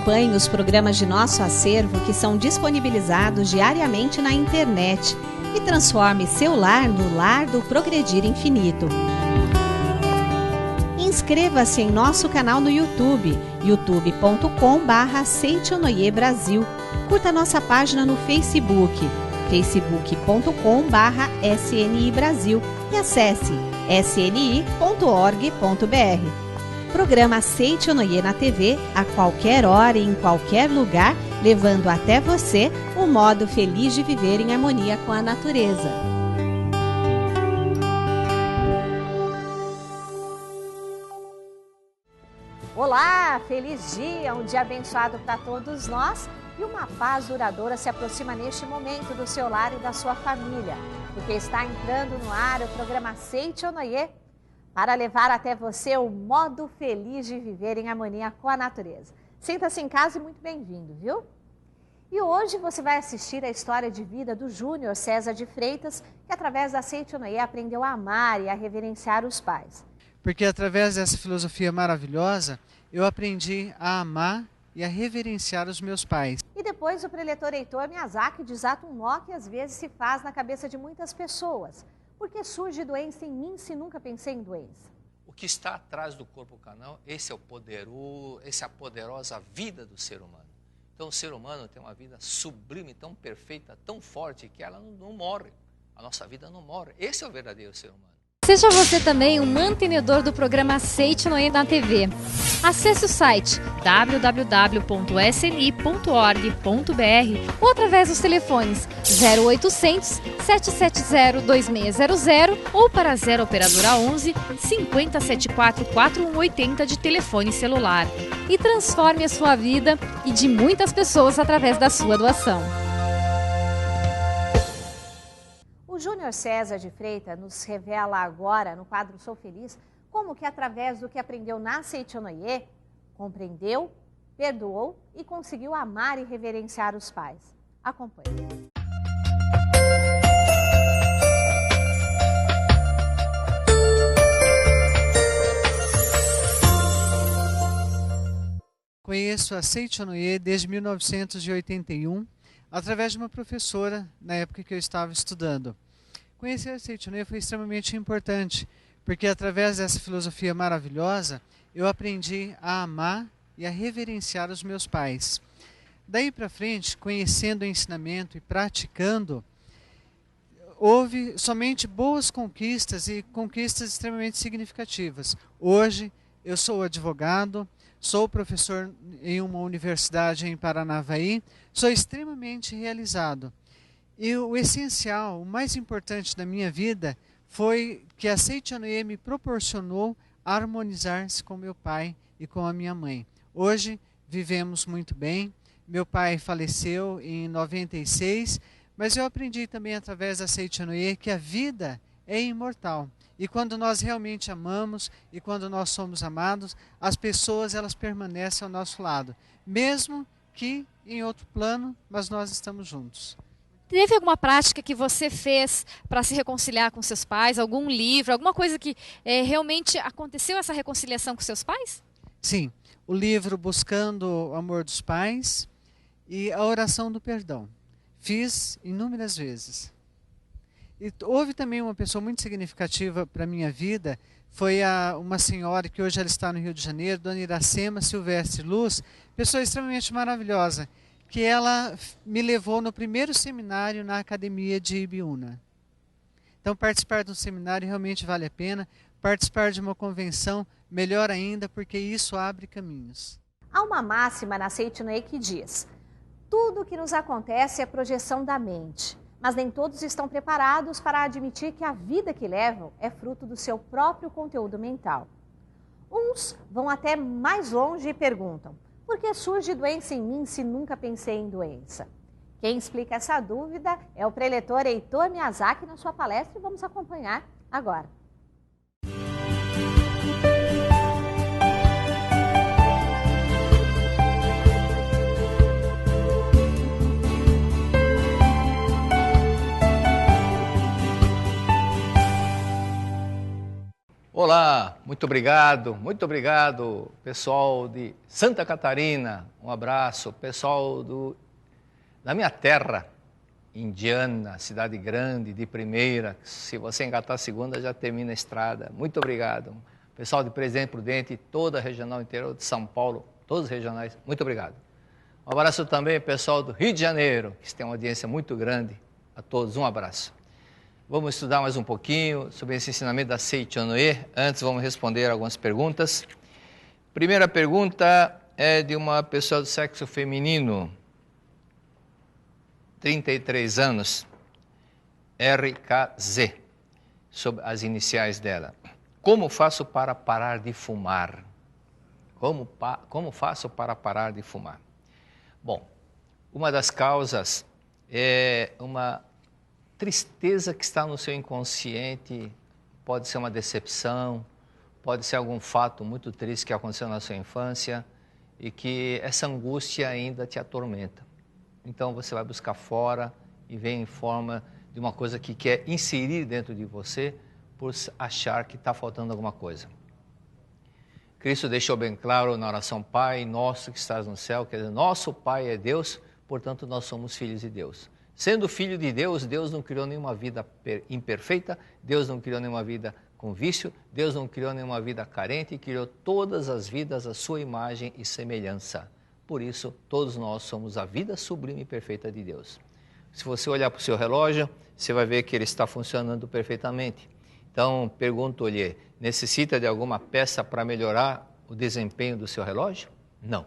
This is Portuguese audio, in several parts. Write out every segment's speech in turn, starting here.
Acompanhe os programas de nosso acervo que são disponibilizados diariamente na internet e transforme seu lar no lar do Progredir Infinito. Inscreva-se em nosso canal no YouTube, youtube.com/Seitonoi Brasil. Curta nossa página no Facebook, facebook.com/SNI Brasil e acesse sni.org.br. Programa Seitonoi na TV a qualquer hora e em qualquer lugar, levando até você o modo feliz de viver em harmonia com a natureza. Olá, feliz dia, um dia abençoado para todos nós e uma paz duradoura se aproxima neste momento do seu lar e da sua família, porque está entrando no ar o programa Seitonoi, para levar até você o modo feliz de viver em harmonia com a natureza. Sinta-se em casa e muito bem-vindo, viu? E hoje você vai assistir a história de vida do Júnior César de Freitas, que através da Seitonoi aprendeu a amar e a reverenciar os pais. Porque através dessa filosofia maravilhosa, eu aprendi a amar e a reverenciar os meus pais. E depois o preletor Heitor Miyazaki desata um nó que às vezes se faz na cabeça de muitas pessoas. Por que surge doença em mim se nunca pensei em doença? O que está atrás do corpo canal, essa é a poderosa vida do ser humano. Então o ser humano tem uma vida sublime, tão perfeita, tão forte, que ela não morre. A nossa vida não morre. Esse é o verdadeiro ser humano. Seja você também um mantenedor do programa Seitonoi na TV. Acesse o site www.sni.org.br ou através dos telefones 0800 770 2600 ou para 0 operadora 11 5074 4180 de telefone celular. E transforme a sua vida e de muitas pessoas através da sua doação. O Júnior César de Freitas nos revela agora, no quadro Sou Feliz, como que através do que aprendeu na Seitonoi, compreendeu, perdoou e conseguiu amar e reverenciar os pais. Acompanhe. Conheço a Seitonoi desde 1981, através de uma professora na época que eu estava estudando. Conhecer a Seitonoi foi extremamente importante, porque através dessa filosofia maravilhosa, eu aprendi a amar e a reverenciar os meus pais. Daí para frente, conhecendo o ensinamento e praticando, houve somente boas conquistas e conquistas extremamente significativas. Hoje, eu sou advogado, sou professor em uma universidade em Paranavaí, sou extremamente realizado. E o essencial, o mais importante da minha vida foi que a Seitonoi me proporcionou harmonizar-se com meu pai e com a minha mãe. Hoje vivemos muito bem. Meu pai faleceu em 96, mas eu aprendi também através da Seitonoi que a vida é imortal. E quando nós realmente amamos e quando nós somos amados, as pessoas elas permanecem ao nosso lado, mesmo que em outro plano, mas nós estamos juntos. Teve alguma prática que você fez para se reconciliar com seus pais? Algum livro, alguma coisa que realmente aconteceu essa reconciliação com seus pais? Sim, o livro Buscando o Amor dos Pais e a Oração do Perdão. Fiz inúmeras vezes. E houve também uma pessoa muito significativa para a minha vida, foi uma senhora que hoje ela está no Rio de Janeiro, Dona Iracema Silvestre Luz, pessoa extremamente maravilhosa, que ela me levou no primeiro seminário na Academia de Ibiúna. Então participar de um seminário realmente vale a pena, participar de uma convenção melhor ainda, porque isso abre caminhos. Há uma máxima na Seitonoi que diz: tudo que nos acontece é projeção da mente, mas nem todos estão preparados para admitir que a vida que levam é fruto do seu próprio conteúdo mental. Uns vão até mais longe e perguntam: por que surge doença em mim se nunca pensei em doença? Quem explica essa dúvida é o preletor Heitor Miyazaki na sua palestra e vamos acompanhar agora. Olá, muito obrigado, pessoal de Santa Catarina, um abraço, pessoal da minha terra, Indiana, cidade grande, de primeira, se você engatar a segunda já termina a estrada, muito obrigado. Pessoal de Presidente Prudente, toda a regional interior de São Paulo, todos os regionais, muito obrigado. Um abraço também pessoal do Rio de Janeiro, que tem uma audiência muito grande, a todos um abraço. Vamos estudar mais um pouquinho sobre esse ensinamento da Seichonoye. Antes vamos responder algumas perguntas. Primeira pergunta é de uma pessoa do sexo feminino, 33 anos, RKZ, sobre as iniciais dela. Como faço para parar de fumar? Como faço para parar de fumar? Bom, uma das causas é uma tristeza que está no seu inconsciente, pode ser uma decepção, pode ser algum fato muito triste que aconteceu na sua infância e que essa angústia ainda te atormenta. Então você vai buscar fora e vem em forma de uma coisa que quer inserir dentro de você por achar que está faltando alguma coisa. Cristo deixou bem claro na oração Pai Nosso que estás no céu, quer dizer, nosso Pai é Deus, portanto nós somos filhos de Deus. Sendo filho de Deus, Deus não criou nenhuma vida imperfeita, Deus não criou nenhuma vida com vício, Deus não criou nenhuma vida carente, criou todas as vidas à sua imagem e semelhança. Por isso, todos nós somos a vida sublime e perfeita de Deus. Se você olhar para o seu relógio, você vai ver que ele está funcionando perfeitamente. Então, pergunto-lhe, necessita de alguma peça para melhorar o desempenho do seu relógio? Não,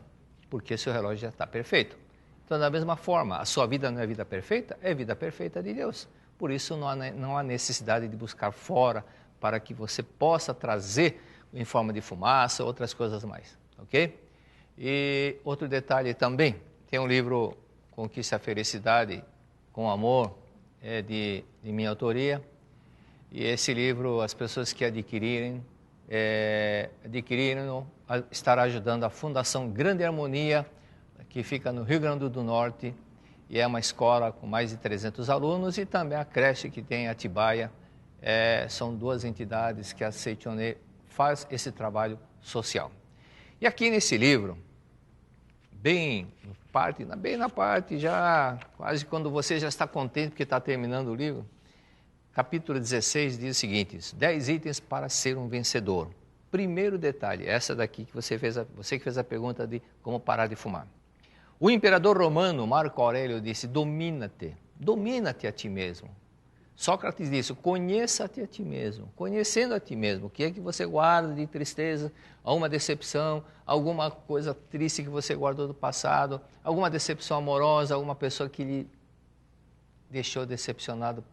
porque seu relógio já está perfeito. Então, da mesma forma, a sua vida não é vida perfeita, é vida perfeita de Deus. Por isso, não há necessidade de buscar fora para que você possa trazer em forma de fumaça, outras coisas mais, ok? E outro detalhe também, tem um livro, Conquiste a Felicidade com Amor, é de minha autoria, e esse livro, as pessoas que adquirirem, estará ajudando a Fundação Grande Harmonia, que fica no Rio Grande do Norte, e é uma escola com mais de 300 alunos, e também a creche que tem em Atibaia. São duas entidades que a Seichonoye faz esse trabalho social. E aqui nesse livro, bem na parte, já quase quando você já está contente porque está terminando o livro, capítulo 16 diz o seguinte: 10 itens para ser um vencedor. Primeiro detalhe, essa daqui que você que fez a pergunta de como parar de fumar. O imperador romano Marco Aurélio disse: domina-te a ti mesmo. Sócrates disse: conheça-te a ti mesmo. Conhecendo a ti mesmo, o que é que você guarda de tristeza, alguma decepção, alguma coisa triste que você guardou do passado, alguma decepção amorosa, alguma pessoa que lhe deixou decepcionado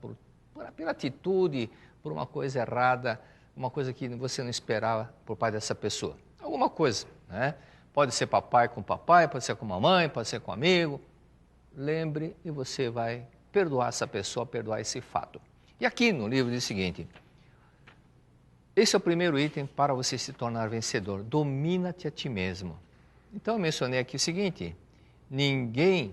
pela atitude, por uma coisa errada, uma coisa que você não esperava por parte dessa pessoa. Alguma coisa, né? Pode ser papai com papai, pode ser com mamãe, pode ser com amigo. Lembre e você vai perdoar essa pessoa, perdoar esse fato. E aqui no livro diz o seguinte: esse é o primeiro item para você se tornar vencedor. Domina-te a ti mesmo. Então eu mencionei aqui o seguinte: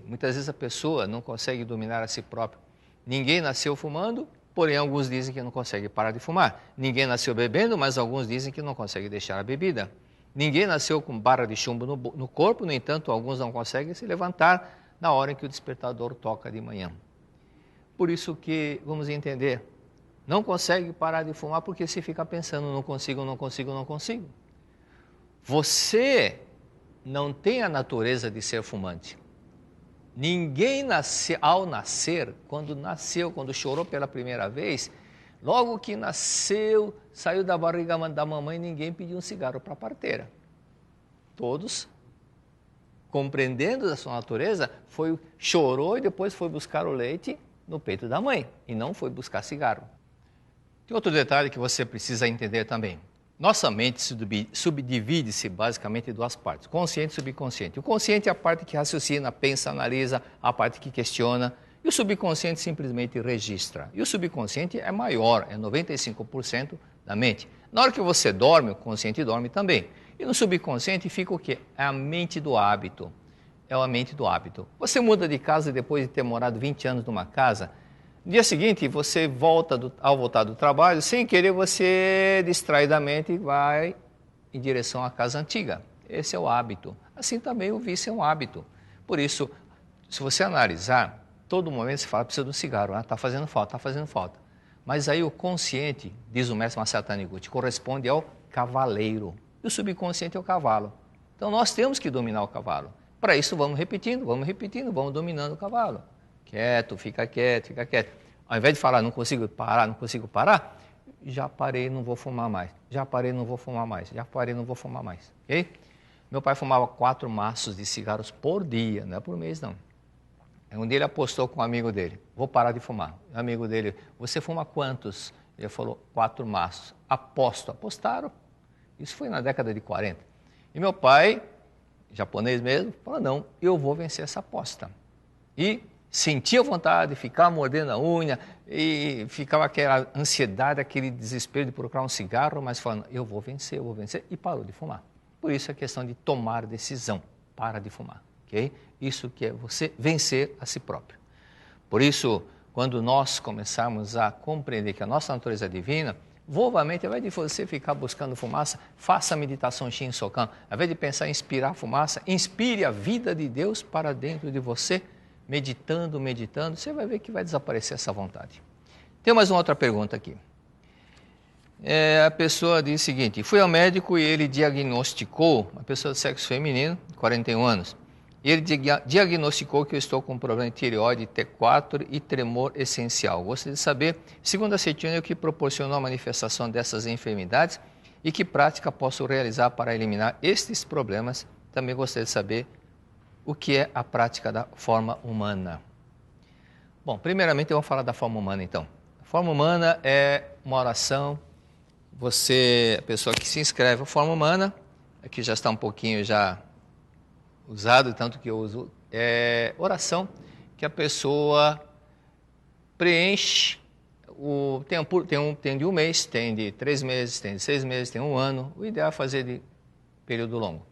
muitas vezes a pessoa não consegue dominar a si próprio. Ninguém nasceu fumando, porém alguns dizem que não consegue parar de fumar. Ninguém nasceu bebendo, mas alguns dizem que não consegue deixar a bebida. Ninguém nasceu com barra de chumbo no corpo, no entanto, alguns não conseguem se levantar na hora em que o despertador toca de manhã. Por isso que, vamos entender, não consegue parar de fumar porque se fica pensando, não consigo. Você não tem a natureza de ser fumante. Ninguém ao nascer, quando chorou pela primeira vez, logo que nasceu, saiu da barriga da mamãe, ninguém pediu um cigarro para a parteira. Todos, compreendendo a sua natureza, chorou e depois foi buscar o leite no peito da mãe e não foi buscar cigarro. Tem outro detalhe que você precisa entender também. Nossa mente subdivide-se basicamente em duas partes, consciente e subconsciente. O consciente é a parte que raciocina, pensa, analisa, a parte que questiona, e o subconsciente simplesmente registra. E o subconsciente é maior, é 95% da mente. Na hora que você dorme, o consciente dorme também. E no subconsciente fica o quê? É a mente do hábito. É a mente do hábito. Você muda de casa depois de ter morado 20 anos numa casa, No dia seguinte, você volta, ao voltar do trabalho, sem querer, você distraidamente vai em direção à casa antiga. Esse é o hábito. Assim também o vício é um hábito. Por isso, se você analisar, todo momento você fala, precisa de um cigarro, está fazendo falta, está fazendo falta. Mas aí o consciente, diz o mestre Masaru Taniguchi, corresponde ao cavaleiro. E o subconsciente é o cavalo. Então nós temos que dominar o cavalo. Para isso vamos repetindo, vamos dominando o cavalo. Quieto, fica quieto, fica quieto. Ao invés de falar, não consigo parar, já parei, não vou fumar mais. Já parei, não vou fumar mais. Já parei, não vou fumar mais. Ok? Meu pai fumava 4 maços de cigarros por dia, não é por mês não. Um dia ele apostou com um amigo dele, vou parar de fumar. O amigo dele, você fuma quantos? Ele falou, 4 maços. Apostaram. Isso foi na década de 40. E meu pai, japonês mesmo, falou, não, eu vou vencer essa aposta. E sentia vontade, ficava mordendo a unha, e ficava aquela ansiedade, aquele desespero de procurar um cigarro, mas falando, eu vou vencer, e parou de fumar. Por isso é questão de tomar decisão, para de fumar, ok? Isso que é você vencer a si próprio. Por isso, quando nós começarmos a compreender que a nossa natureza é divina, volvamente, ao invés de você ficar buscando fumaça, faça a meditação Shin-Sokan. Ao invés de pensar em inspirar fumaça, inspire a vida de Deus para dentro de você, meditando, você vai ver que vai desaparecer essa vontade. Tem mais uma outra pergunta aqui. A pessoa diz o seguinte, fui ao médico e ele diagnosticou, uma pessoa de sexo feminino, 41 anos, e ele diagnosticou que eu estou com um problema de tireoide T4 e tremor essencial. Gostaria de saber, segundo a Seitione, o que proporcionou a manifestação dessas enfermidades e que prática posso realizar para eliminar estes problemas. Também gostaria de saber o que é a prática da forma humana. Bom, primeiramente eu vou falar da forma humana então. A forma humana é uma oração, a pessoa que se inscreve na forma humana, aqui já está um pouquinho já usado, tanto que eu uso, é oração que a pessoa preenche, tem de 1 mês, tem de 3 meses, tem de 6 meses, tem 1 ano, o ideal é fazer de período longo.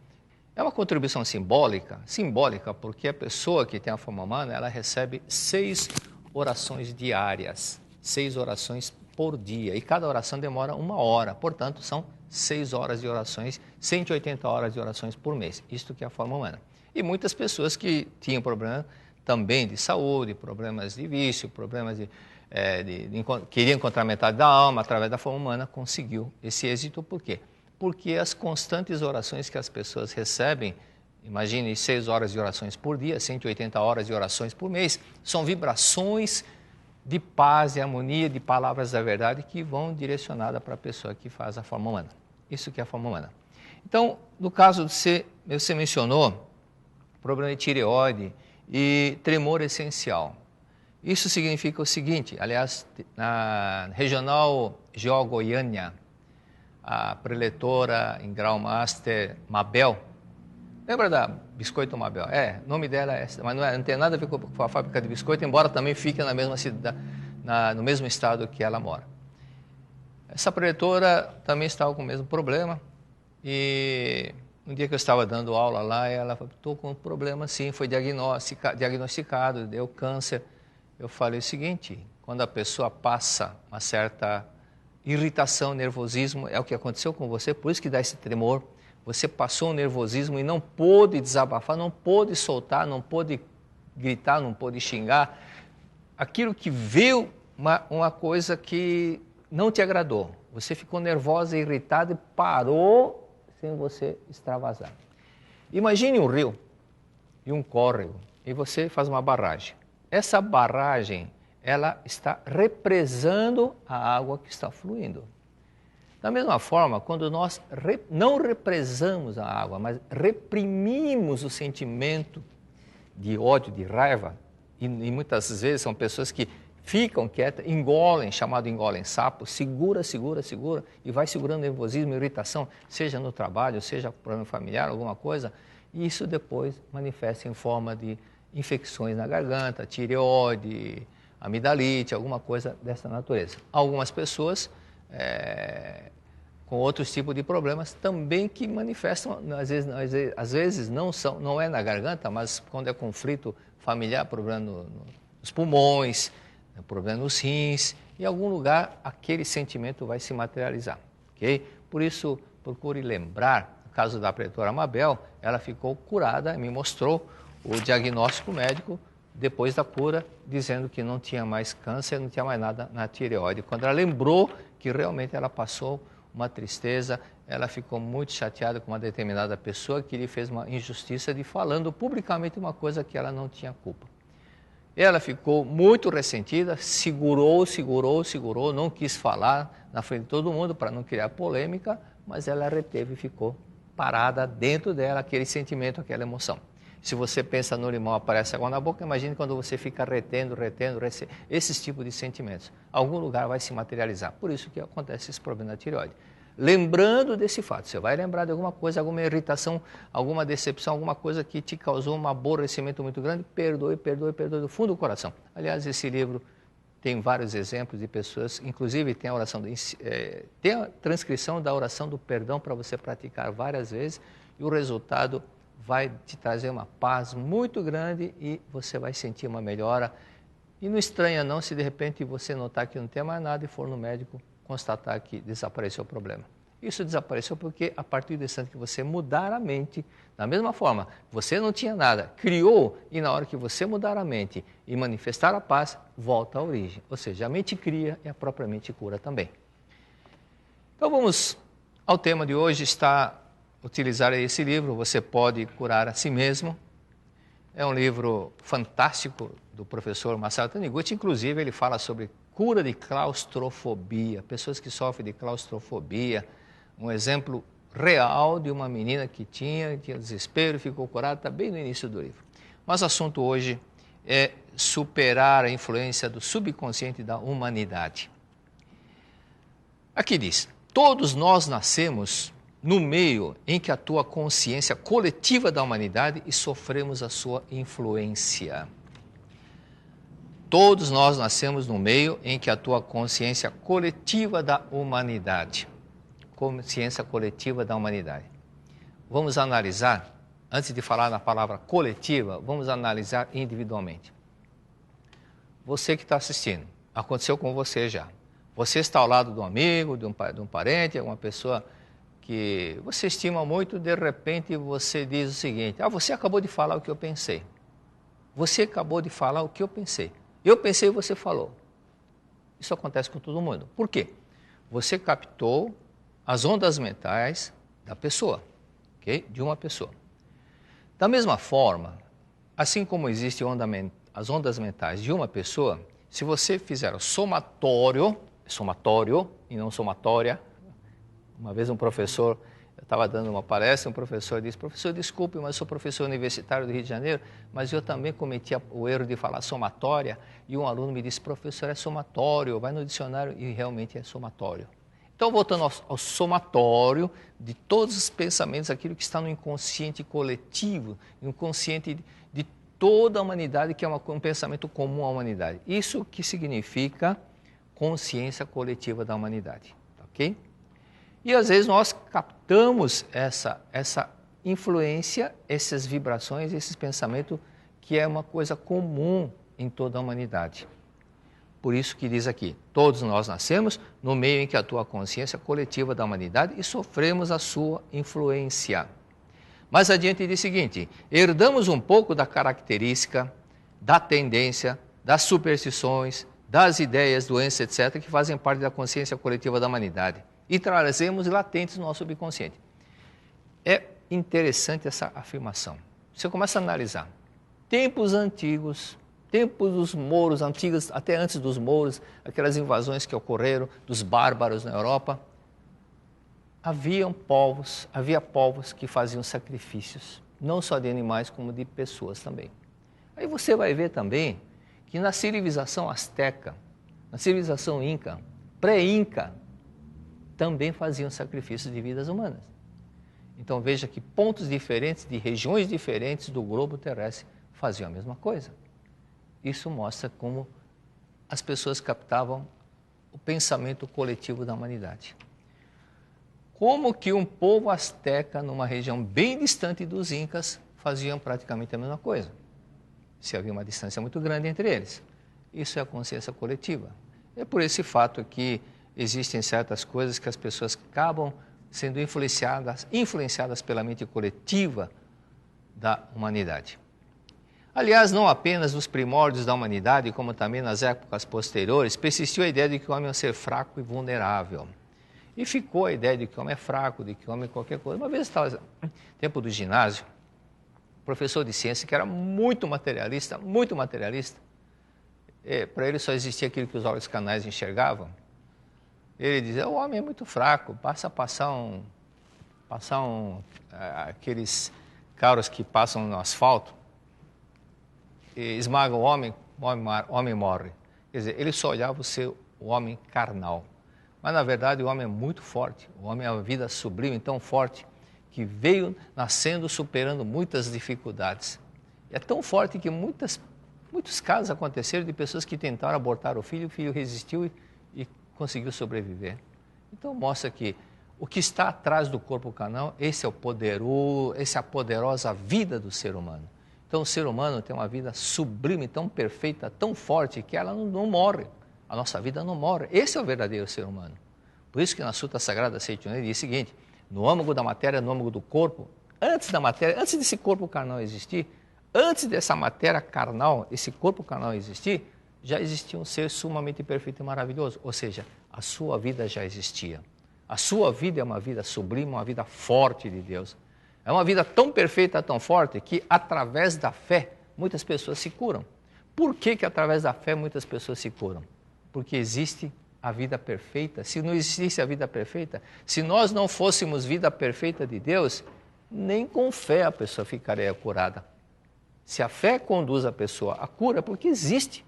É uma contribuição simbólica porque a pessoa que tem a forma humana, ela recebe 6 orações diárias, 6 orações por dia, e cada oração demora 1 hora, portanto são 6 horas de orações, 180 horas de orações por mês, isto que é a forma humana. E muitas pessoas que tinham problema também de saúde, problemas de vício, problemas queriam encontrar metade da alma através da forma humana, conseguiu esse êxito. Por quê? Porque as constantes orações que as pessoas recebem, imagine 6 horas de orações por dia, 180 horas de orações por mês, são vibrações de paz, de harmonia, de palavras da verdade que vão direcionadas para a pessoa que faz a forma humana. Isso que é a forma humana. Então, no caso de você mencionou problema de tireoide e tremor essencial. Isso significa o seguinte, aliás, na regional Geo Goiânia, a preletora em grau master Mabel, lembra da Biscoito Mabel? O nome dela é essa, mas não tem nada a ver com a fábrica de biscoito, embora também fique na mesma cidade, no mesmo estado que ela mora. Essa preletora também estava com o mesmo problema e um dia que eu estava dando aula lá, ela falou, estou com um problema sim, foi diagnosticado, deu câncer. Eu falei o seguinte, quando a pessoa passa uma certa irritação, nervosismo, é o que aconteceu com você, por isso que dá esse tremor. Você passou um nervosismo e não pôde desabafar, não pôde soltar, não pôde gritar, não pôde xingar. Aquilo que veio, uma coisa que não te agradou. Você ficou nervosa, irritada e parou sem você extravasar. Imagine um rio e um córrego e você faz uma barragem. Essa barragem, ela está represando a água que está fluindo. Da mesma forma, quando nós não represamos a água, mas reprimimos o sentimento de ódio, de raiva, e muitas vezes são pessoas que ficam quietas, engolem sapo, segura, e vai segurando nervosismo, irritação, seja no trabalho, seja problema familiar, alguma coisa, e isso depois manifesta em forma de infecções na garganta, tireoide, amidalite, alguma coisa dessa natureza. Algumas pessoas com outros tipos de problemas também que manifestam, às vezes não é na garganta, mas quando é conflito familiar, problema nos pulmões, um problema nos rins, em algum lugar aquele sentimento vai se materializar, ok? Por isso, procure lembrar, no caso da pretora Mabel, ela ficou curada, me mostrou o diagnóstico médico depois da cura, dizendo que não tinha mais câncer, não tinha mais nada na tireoide. Quando ela lembrou que realmente ela passou uma tristeza, ela ficou muito chateada com uma determinada pessoa que lhe fez uma injustiça de falando publicamente uma coisa que ela não tinha culpa. Ela ficou muito ressentida, segurou, não quis falar na frente de todo mundo para não criar polêmica, mas ela reteve e ficou parada dentro dela aquele sentimento, aquela emoção. Se você pensa no limão, aparece água na boca, imagine quando você fica retendo esses tipos de sentimentos. Algum lugar vai se materializar. Por isso que acontece esse problema da tireoide. Lembrando desse fato, você vai lembrar de alguma coisa, alguma irritação, alguma decepção, alguma coisa que te causou um aborrecimento muito grande, perdoe do fundo do coração. Aliás, esse livro tem vários exemplos de pessoas, inclusive tem tem a transcrição da oração do perdão para você praticar várias vezes e o resultado vai te trazer uma paz muito grande e você vai sentir uma melhora. E não estranha não se de repente você notar que não tem mais nada e for no médico constatar que desapareceu o problema. Isso desapareceu porque a partir do instante que você mudar a mente, da mesma forma, você não tinha nada, criou e na hora que você mudar a mente e manifestar a paz, volta à origem. Ou seja, a mente cria e a própria mente cura também. Então vamos ao tema de hoje, utilizar esse livro, Você Pode Curar a Si Mesmo. É um livro fantástico do professor Masaru Taniguchi, inclusive ele fala sobre cura de claustrofobia, pessoas que sofrem de claustrofobia, um exemplo real de uma menina que tinha desespero e ficou curada, está bem no início do livro. Mas o assunto hoje é superar a influência do subconsciente da humanidade. Aqui diz, todos nós nascemos no meio em que atua a consciência coletiva da humanidade e sofremos a sua influência. Todos nós nascemos no meio em que atua a consciência coletiva da humanidade. Consciência coletiva da humanidade. Vamos analisar, antes de falar na palavra coletiva, vamos analisar individualmente. Você que está assistindo, aconteceu com você já. Você está ao lado de um amigo, de um parente, uma pessoa que você estima muito, de repente você diz o seguinte, você acabou de falar o que eu pensei. Você acabou de falar o que eu pensei. Eu pensei e você falou. Isso acontece com todo mundo. Por quê? Você captou as ondas mentais da pessoa, okay? De uma pessoa. Da mesma forma, assim como existem as ondas mentais de uma pessoa, se você fizer o somatório e não somatória, uma vez um professor, eu estava dando uma palestra, um professor disse, professor, desculpe, mas eu sou professor universitário do Rio de Janeiro, mas eu também cometi o erro de falar somatória, e um aluno me disse, professor, é somatório, vai no dicionário, e realmente é somatório. Então, voltando ao somatório de todos os pensamentos, aquilo que está no inconsciente coletivo, no inconsciente de toda a humanidade, que é um pensamento comum à humanidade. Isso que significa consciência coletiva da humanidade, ok? E às vezes nós captamos essa influência, essas vibrações, esses pensamentos, que é uma coisa comum em toda a humanidade. Por isso que diz aqui, todos nós nascemos no meio em que atua a consciência coletiva da humanidade e sofremos a sua influência. Mais adiante diz o seguinte, herdamos um pouco da característica, da tendência, das superstições, das ideias, doenças, etc., que fazem parte da consciência coletiva da humanidade. E trazemos latentes no nosso subconsciente. É interessante essa afirmação. Você começa a analisar. Tempos antigos, tempos dos mouros, antigos, até antes dos mouros, aquelas invasões que ocorreram, dos bárbaros na Europa, havia povos que faziam sacrifícios, não só de animais, como de pessoas também. Aí você vai ver também que na civilização asteca, na civilização inca, pré-inca, também faziam sacrifícios de vidas humanas. Então veja que pontos diferentes, de regiões diferentes do globo terrestre faziam a mesma coisa. Isso mostra como as pessoas captavam o pensamento coletivo da humanidade. Como que um povo asteca, numa região bem distante dos incas, faziam praticamente a mesma coisa. Se havia uma distância muito grande entre eles. Isso é a consciência coletiva. É por esse fato que existem certas coisas que as pessoas acabam sendo influenciadas pela mente coletiva da humanidade. Aliás, não apenas nos primórdios da humanidade, como também nas épocas posteriores, persistiu a ideia de que o homem é um ser fraco e vulnerável. E ficou a ideia de que o homem é fraco, de que o homem é qualquer coisa. Uma vez eu estava no tempo do ginásio, professor de ciência, que era muito materialista, para ele só existia aquilo que os olhos canais enxergavam. Ele dizia, o homem é muito fraco, aqueles carros que passam no asfalto, e esmagam o homem morre. Quer dizer, ele só olhava o homem carnal. Mas, na verdade, o homem é muito forte. O homem é uma vida sublime, tão forte, que veio nascendo, superando muitas dificuldades. É tão forte que muitos casos aconteceram de pessoas que tentaram abortar o filho resistiu e conseguiu sobreviver. Então, mostra que o que está atrás do corpo carnal, essa é a poderosa vida do ser humano. Então, o ser humano tem uma vida sublime, tão perfeita, tão forte, que ela não morre. A nossa vida não morre. Esse é o verdadeiro ser humano. Por isso que na Sutra Sagrada Seityaneya diz o seguinte, no âmago da matéria, no âmago do corpo, antes desse corpo carnal existir, antes dessa matéria carnal, esse corpo carnal existir, já existia um ser sumamente perfeito e maravilhoso. Ou seja, a sua vida já existia. A sua vida é uma vida sublime, uma vida forte de Deus. É uma vida tão perfeita, tão forte, que através da fé muitas pessoas se curam. Por que através da fé muitas pessoas se curam? Porque existe a vida perfeita. Se não existisse a vida perfeita, se nós não fôssemos vida perfeita de Deus, nem com fé a pessoa ficaria curada. Se a fé conduz a pessoa à cura, porque existe.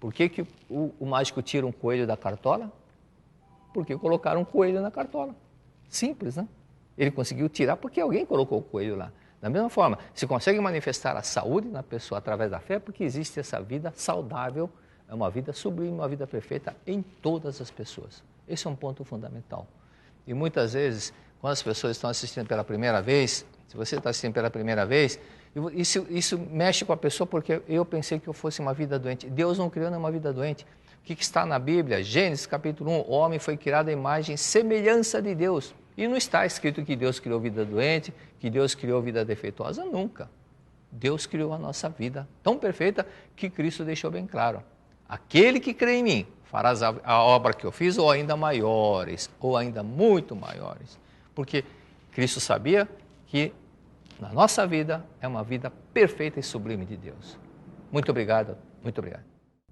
Por que o mágico tira um coelho da cartola? Porque colocaram um coelho na cartola. Simples, né? Ele conseguiu tirar porque alguém colocou o coelho lá. Da mesma forma, se consegue manifestar a saúde na pessoa através da fé, porque existe essa vida saudável, é uma vida sublime, uma vida perfeita em todas as pessoas. Esse é um ponto fundamental. E muitas vezes, quando as pessoas estão assistindo pela primeira vez, se você está assistindo pela primeira vez, isso mexe com a pessoa porque eu pensei que eu fosse uma vida doente. Deus não criou nenhuma vida doente. O que está na Bíblia? Gênesis capítulo 1, o homem foi criado à imagem e semelhança de Deus. E não está escrito que Deus criou vida doente, que Deus criou vida defeituosa, nunca. Deus criou a nossa vida tão perfeita que Cristo deixou bem claro. Aquele que crê em mim, farás a obra que eu fiz ou ainda maiores, ou ainda muito maiores. Porque Cristo sabia que na nossa vida é uma vida perfeita e sublime de Deus. Muito obrigado, muito obrigado.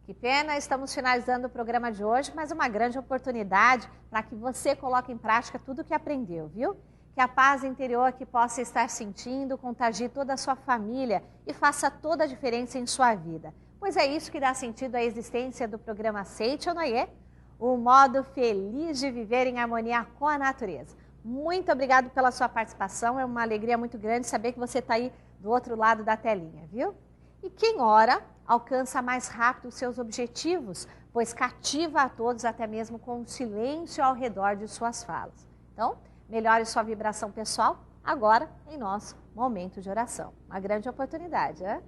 Que pena, estamos finalizando o programa de hoje, mas uma grande oportunidade para que você coloque em prática tudo o que aprendeu, viu? Que a paz interior que possa estar sentindo contagie toda a sua família e faça toda a diferença em sua vida. Pois é isso que dá sentido à existência do programa Seityaneya, o modo feliz de viver em harmonia com a natureza. Muito obrigado pela sua participação, é uma alegria muito grande saber que você está aí do outro lado da telinha, viu? E quem ora, alcança mais rápido os seus objetivos, pois cativa a todos até mesmo com o silêncio ao redor de suas falas. Então, melhore sua vibração pessoal agora em nosso momento de oração. Uma grande oportunidade, né?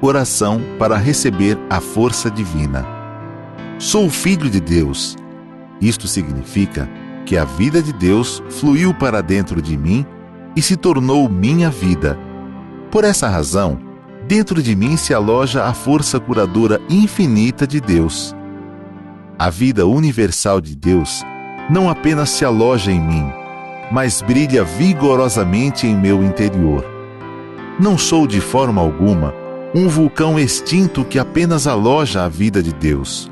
Oração para receber a força divina. Sou filho de Deus. Isto significa que a vida de Deus fluiu para dentro de mim e se tornou minha vida. Por essa razão, dentro de mim se aloja a força curadora infinita de Deus. A vida universal de Deus não apenas se aloja em mim, mas brilha vigorosamente em meu interior. Não sou de forma alguma um vulcão extinto que apenas aloja a vida de Deus.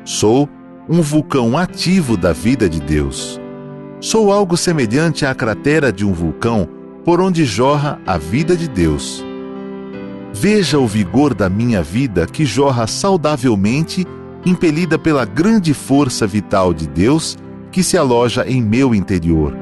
Sou um vulcão ativo da vida de Deus. Sou algo semelhante à cratera de um vulcão por onde jorra a vida de Deus. Veja o vigor da minha vida que jorra saudavelmente, impelida pela grande força vital de Deus que se aloja em meu interior.